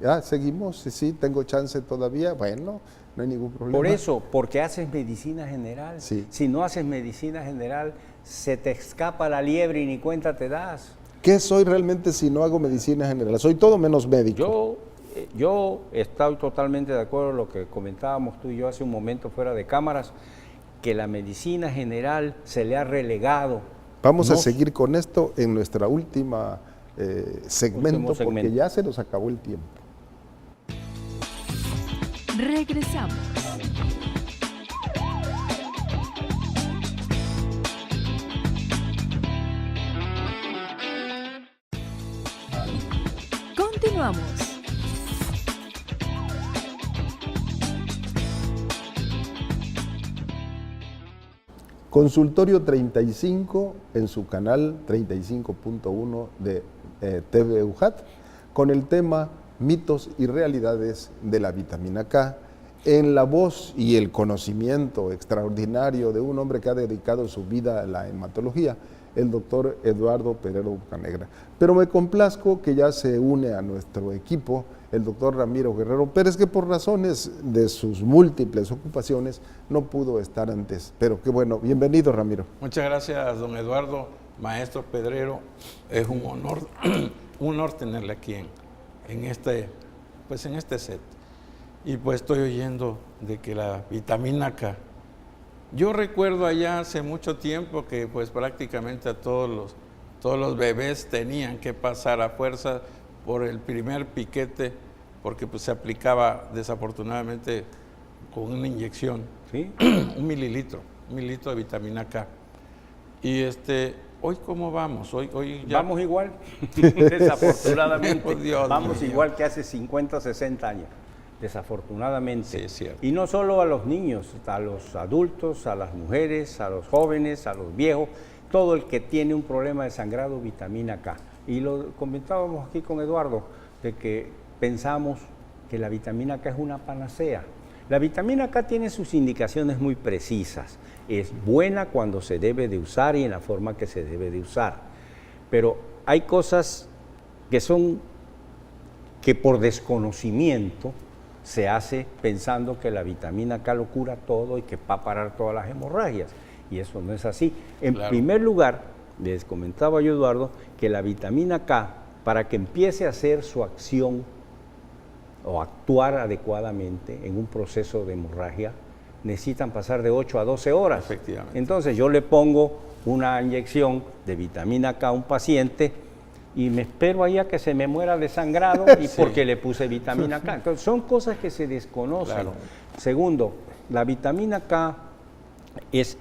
Ya, seguimos, sí, tengo chance todavía. Bueno, no hay ningún problema. Por eso, porque haces medicina general. Sí. Si no haces medicina general, se te escapa la liebre y ni cuenta te das. ¿Qué soy realmente si no hago medicina general? Soy todo menos médico. Yo estoy totalmente de acuerdo con lo que comentábamos tú y yo hace un momento fuera de cámaras, que la medicina general se le ha relegado. Vamos No, a seguir con esto en nuestra última segmento, porque ya se nos acabó el tiempo. Regresamos. Continuamos. Consultorio 35 en su canal 35.1 de TV UJAT, con el tema mitos y realidades de la vitamina K, en la voz y el conocimiento extraordinario de un hombre que ha dedicado su vida a la hematología, el doctor Eduardo Pedrero Bocanegra. Pero me complazco que ya se une a nuestro equipo el doctor Ramiro Guerrero Pérez, que por razones de sus múltiples ocupaciones no pudo estar antes. Pero qué bueno, bienvenido, Ramiro. Muchas gracias, don Eduardo, maestro Pedrero. Es un honor tenerle aquí en este set. Y pues estoy oyendo de que la vitamina K. Yo recuerdo allá hace mucho tiempo que pues prácticamente a todos los bebés tenían que pasar a fuerza por el primer piquete, porque pues se aplicaba desafortunadamente con una inyección, ¿sí? un mililitro de vitamina K. Y hoy cómo vamos, hoy ya... Vamos igual, desafortunadamente, Oh, Dios vamos mío. igual que hace 50, 60 años, desafortunadamente. Sí, es cierto. Y no solo a los niños, a los adultos, a las mujeres, a los jóvenes, a los viejos, todo el que tiene un problema de sangrado, vitamina K. Y lo comentábamos aquí con Eduardo, de que pensamos que la vitamina K es una panacea. La vitamina K tiene sus indicaciones muy precisas. Es buena cuando se debe de usar y en la forma que se debe de usar. Pero hay cosas que por desconocimiento se hace pensando que la vitamina K lo cura todo y que va a parar todas las hemorragias. Y eso no es así. En primer lugar, les comentaba yo, Eduardo, que la vitamina K, para que empiece a hacer su acción o actuar adecuadamente en un proceso de hemorragia, necesitan pasar de 8 a 12 horas. Efectivamente. Entonces yo le pongo una inyección de vitamina K a un paciente y me espero ahí a que se me muera desangrado y Sí. porque le puse vitamina K. Entonces, son cosas que se desconocen. Claro. Segundo, la vitamina K es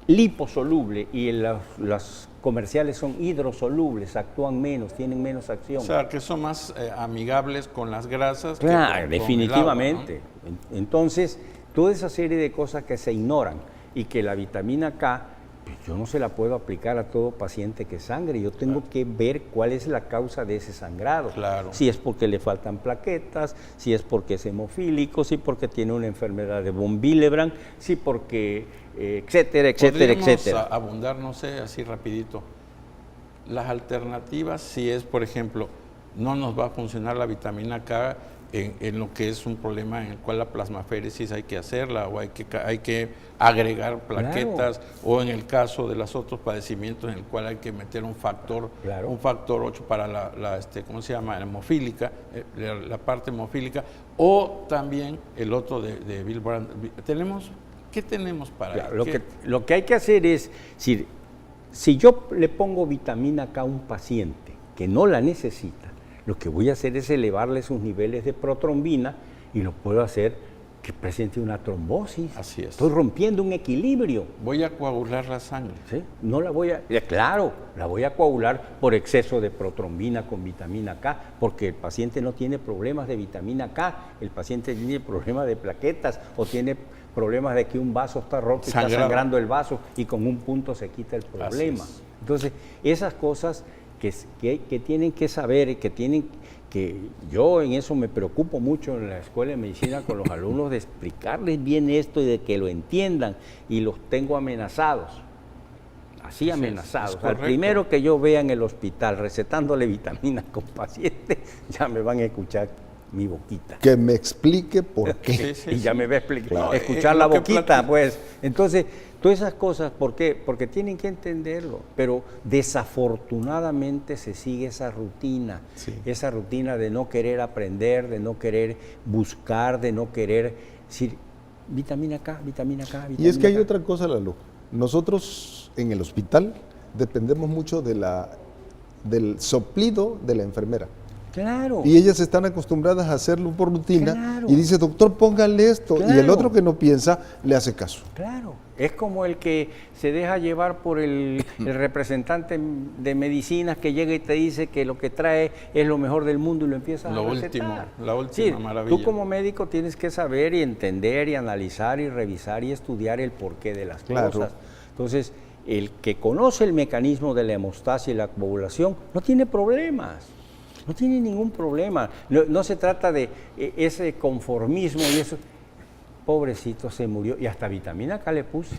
liposoluble y las comerciales son hidrosolubles, actúan menos, tienen menos acción. O sea, que son más amigables con las grasas. que Claro, con definitivamente. el agua, Entonces, toda esa serie de cosas que se ignoran y que la vitamina K, pues yo no se la puedo aplicar a todo paciente que sangre, yo tengo que ver cuál es la causa de ese sangrado. Claro. Si es porque le faltan plaquetas, si es porque es hemofílico, si porque tiene una enfermedad de von Willebrand, si porque, etcétera, etcétera, Podríamos etcétera. abundar, no sé, así rapidito. Las alternativas, si es, por ejemplo, no nos va a funcionar la vitamina K en lo que es un problema en el cual la plasmaféresis hay que hacerla o hay que agregar plaquetas, o en el caso de los otros padecimientos en el cual hay que meter un factor, Claro. un factor 8 para ¿cómo se llama? La hemofílica, la parte hemofílica, o también el otro de Willebrand. ¿Qué tenemos para Claro, ¿Qué? lo que hay que hacer es, si yo le pongo vitamina K a un paciente que no la necesita, lo que voy a hacer es elevarle sus niveles de protrombina y lo puedo hacer que presente una trombosis. Así es. Estoy rompiendo un equilibrio. Voy a coagular la sangre. ¿Sí? No la voy a, claro, la voy a coagular por exceso de protrombina con vitamina K, porque el paciente no tiene problemas de vitamina K, el paciente tiene problemas de plaquetas o tiene problemas de que un vaso está roto y está sangrando el vaso y con un punto se quita el problema. Entonces, esas cosas que tienen que saber y que yo en eso me preocupo mucho en la Escuela de Medicina con los alumnos de explicarles bien esto y de que lo entiendan, y los tengo amenazados, así amenazados. Al primero que yo vea en el hospital recetándole vitaminas con paciente, ya me van a escuchar mi boquita. Que me explique por qué. Y ya me va a explicar, No, escuchar la lo que boquita, pues. Entonces, todas esas cosas, ¿por qué? Porque tienen que entenderlo, pero desafortunadamente se sigue esa rutina, esa rutina de no querer aprender, de no querer buscar, de no querer decir, vitamina K, vitamina K, vitamina K. Y es que hay otra cosa, Lalo. Nosotros en el hospital dependemos mucho del soplido de la enfermera. Claro. Y ellas están acostumbradas a hacerlo por rutina. Claro. Y dice, doctor, póngale esto. Y el Claro. otro que no piensa, le hace caso. Claro, es como el que se deja llevar por el representante de medicinas que llega y te dice que lo que trae es lo mejor del mundo y lo empieza a recetar. La última maravilla. Tú como médico tienes que saber y entender y analizar y revisar y estudiar el porqué de las Claro. cosas. Entonces, el que conoce el mecanismo de la hemostasia y la coagulación no tiene problemas, no tiene ningún problema. No se trata de ese conformismo y eso. Pobrecito, se murió y hasta vitamina K le puse.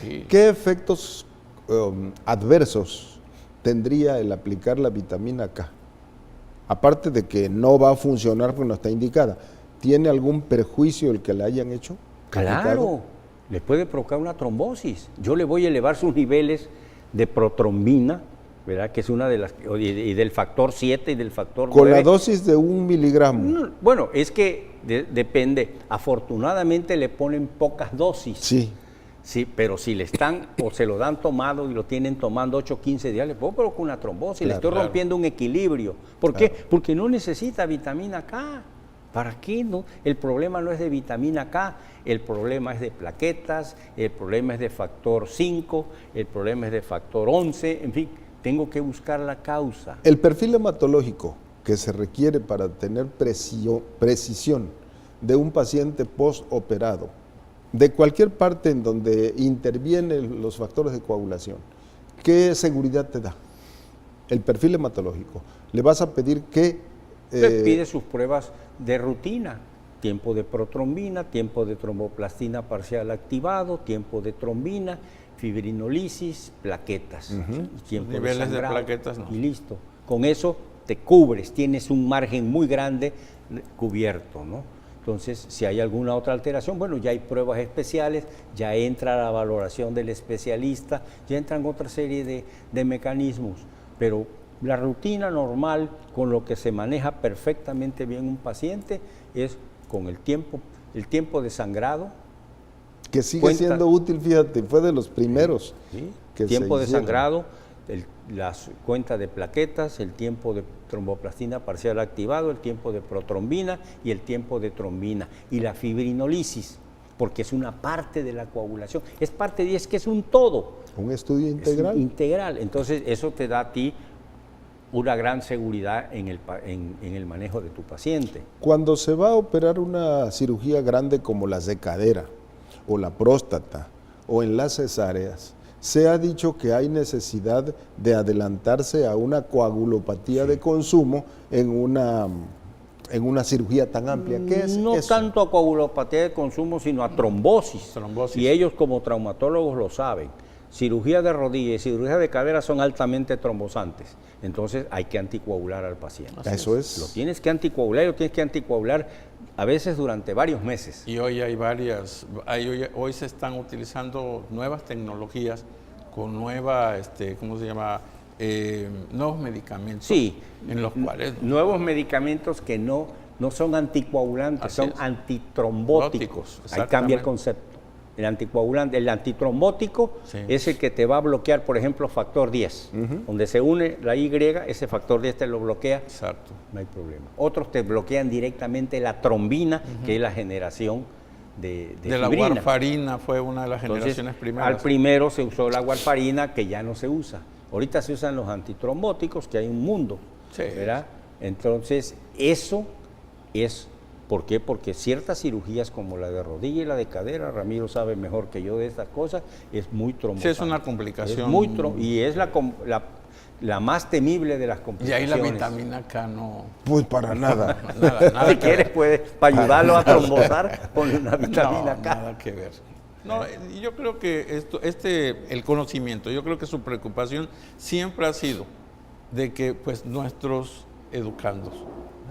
Sí. ¿Qué efectos adversos tendría el aplicar la vitamina K? Aparte de que no va a funcionar porque no está indicada, ¿tiene algún perjuicio el que la hayan hecho? Claro, le puede provocar una trombosis. Yo le voy a elevar sus niveles de protrombina, ¿verdad? Que es una de las, y del factor 7 y del factor 9. Con la dosis de 1 miligramo. Bueno, es que depende. Afortunadamente le ponen pocas dosis. Sí. Sí, pero si le están o se lo dan tomado y lo tienen tomando 8 o 15 días, le puedo provocar una trombosis, le estoy rompiendo un equilibrio. ¿Por qué? Porque no necesita vitamina K. ¿Para qué no? El problema no es de vitamina K, el problema es de plaquetas, el problema es de factor 5, el problema es de factor 11, en fin, tengo que buscar la causa. El perfil hematológico que se requiere para tener precisión de un paciente postoperado, de cualquier parte en donde intervienen los factores de coagulación, ¿qué seguridad te da? El perfil hematológico. Le vas a pedir que... Le pide sus pruebas de rutina, tiempo de protrombina, tiempo de tromboplastina parcial activado, tiempo de trombina, fibrinolisis, plaquetas, tiempo Niveles de sangrado, plaquetas no. y listo. Con eso te cubres, tienes un margen muy grande cubierto, ¿no? Entonces, si hay alguna otra alteración, bueno, ya hay pruebas especiales, ya entra la valoración del especialista, ya entran otra serie de mecanismos, pero la rutina normal con lo que se maneja perfectamente bien un paciente es con el tiempo de sangrado. Que sigue siendo útil, fíjate, fue de los primeros. ¿Sí? Que Tiempo se de hicieron. sangrado, las cuentas de plaquetas, el tiempo de tromboplastina parcial activado, el tiempo de protrombina y el tiempo de trombina. Y la fibrinolisis, porque es una parte de la coagulación, es parte de, es que es un todo. Un estudio integral. Es integral. Entonces, eso te da a ti una gran seguridad en el manejo de tu paciente. Cuando se va a operar una cirugía grande como las de cadera o la próstata o en las cesáreas, se ha dicho que hay necesidad de adelantarse a una coagulopatía de consumo en una cirugía tan amplia. ¿Qué es No eso? tanto a coagulopatía de consumo, sino a trombosis. Trombosis. Y ellos como traumatólogos lo saben. Cirugía de rodilla y cirugía de cadera son altamente trombosantes. Entonces hay que anticoagular al paciente. Eso es. Lo tienes que anticoagular y lo tienes que anticoagular a veces durante varios meses. Y hoy hay hoy se están utilizando nuevas tecnologías con ¿cómo se llama? Nuevos medicamentos. Sí, en los cuales nuevos medicamentos que no son anticoagulantes, Así son es. antitrombóticos. Ahí cambia el Exactamente. concepto. El anticoagulante, el antitrombótico Sí. es el que te va a bloquear, por ejemplo, factor 10. Donde se une la Y, ese factor 10 te lo bloquea, Exacto. no hay problema. Otros te bloquean directamente la trombina, que es la generación de la fibrina. warfarina fue una de las Entonces, generaciones primeras. al primero se usó la warfarina, que ya no se usa. Ahorita se usan los antitrombóticos, que hay un mundo, Sí. ¿verdad? Entonces, eso es, ¿por qué? Porque ciertas cirugías como la de rodilla y la de cadera, Ramiro sabe mejor que yo de estas cosas, es muy trombosante. Sí, es una complicación. Es muy y es la más temible de las Y complicaciones. ahí la vitamina K no. Pues para nada. Nada Si que quieres, ver. puedes, para ayudarlo a trombosar, ponle una vitamina No, K. nada que ver. No, yo creo que el conocimiento, yo creo que su preocupación siempre ha sido de que pues nuestros educandos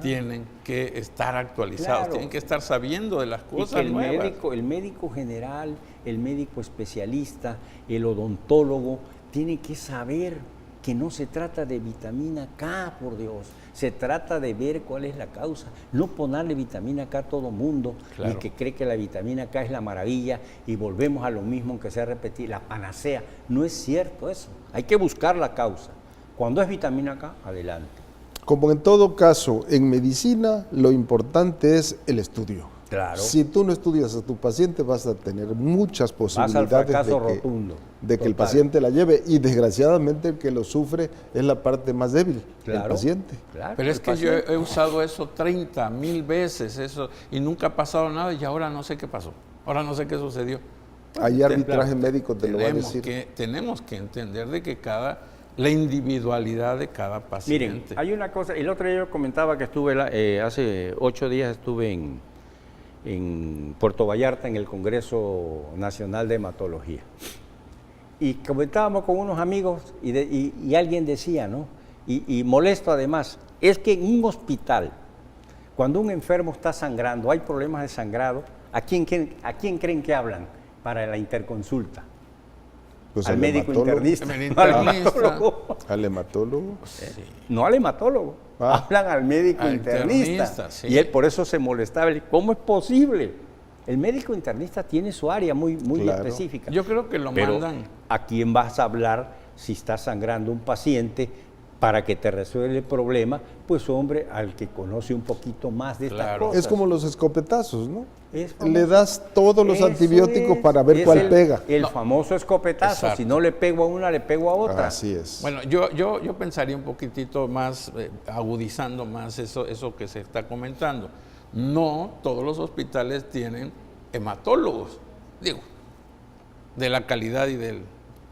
tienen que estar actualizados, Claro. tienen que estar sabiendo de las Y cosas que el nuevas. médico general, el médico especialista, el odontólogo, tiene que saber que no se trata de vitamina K, por Dios. Se trata de ver cuál es la causa. No ponerle vitamina K a todo mundo, Claro. y que cree que la vitamina K es la maravilla y volvemos a lo mismo, aunque sea repetir, la panacea. No es cierto eso. Hay que buscar la causa. Cuando es vitamina K, adelante. Como en todo caso, en medicina lo importante es el estudio. Claro. Si tú no estudias a tu paciente, vas a tener muchas Vas al posibilidades fracaso rotundo. de que el Total. paciente la lleve. Y desgraciadamente el que lo sufre es la parte más débil, el Claro. paciente. Claro, Pero es el que yo paciente. he usado eso 30,000 veces eso, y nunca ha pasado nada y ahora no sé qué pasó. Ahora no sé qué sucedió. Hay arbitraje médico, te lo voy a Tenemos decir. tenemos que entender de que la individualidad de cada paciente. Miren, hay una cosa, el otro día yo comentaba que estuve, hace 8 días estuve en Puerto Vallarta en el Congreso Nacional de Hematología. Y comentábamos con unos amigos y alguien decía, ¿no? Y molesto además, es que en un hospital, cuando un enfermo está sangrando, hay problemas de sangrado, ¿a quién creen que hablan para la interconsulta? Pues al médico hematólogo. internista, El no al internista. hematólogo. Al hematólogo. Sí. No al hematólogo, hablan al médico Al internista. internista, sí. Y él por eso se molestaba. ¿Cómo es posible? El médico internista tiene su área muy Claro. específica. Yo creo que lo Pero mandan. ¿a quién vas a hablar si está sangrando un paciente para que te resuelva el problema? Pues hombre, al que conoce un poquito más de estas Claro. cosas. Es como los escopetazos, ¿no? Es famoso. Le das todos los Eso antibióticos es. para ver Es cuál pega. El famoso escopetazo. Exacto. Si no le pego a una, le pego a otra. Así es. Bueno, yo pensaría un poquitito más, agudizando más eso que se está comentando. No todos los hospitales tienen hematólogos, digo, de la calidad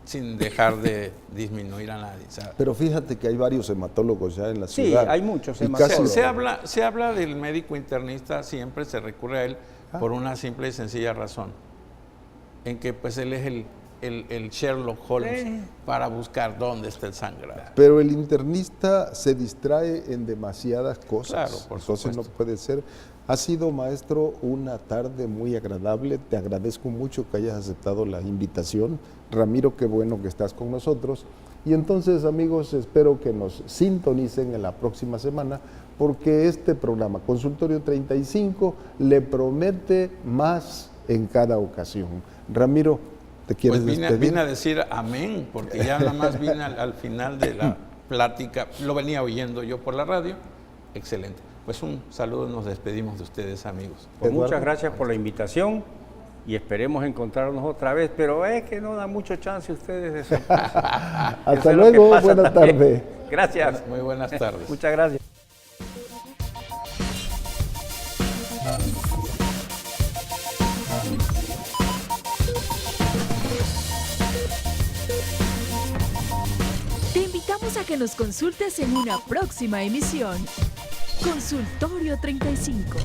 sin dejar de disminuir a nadie. ¿Sabe? Pero fíjate que hay varios hematólogos ya en la Sí, ciudad. hay muchos Y hematólogos. casi- Se habla del médico internista, siempre se recurre a él por una simple y sencilla razón, en que pues él es el Sherlock Holmes para buscar dónde está el sangrado. Pero el internista se distrae en demasiadas cosas. Claro, por Entonces no supuesto. puede ser. Ha sido, maestro, una tarde muy agradable. Te agradezco mucho que hayas aceptado la invitación. Ramiro, qué bueno que estás con nosotros. Y entonces, amigos, espero que nos sintonicen en la próxima semana, porque este programa, Consultorio 35, le promete más en cada ocasión. Ramiro, ¿te quieres Pues despedir? vine a decir amén, porque ya nada más vine al final de la plática, lo venía oyendo yo por la radio, excelente. Pues un saludo, nos despedimos de ustedes, amigos. Pues Eduardo. muchas gracias por la invitación y esperemos encontrarnos otra vez, pero es que no da mucho chance ustedes de sorpresa. Eso Hasta es lo que luego, pasa buena también. tarde. Gracias. Muy buenas tardes. Muchas gracias. Te invitamos a que nos consultes en una próxima emisión. Consultorio 35.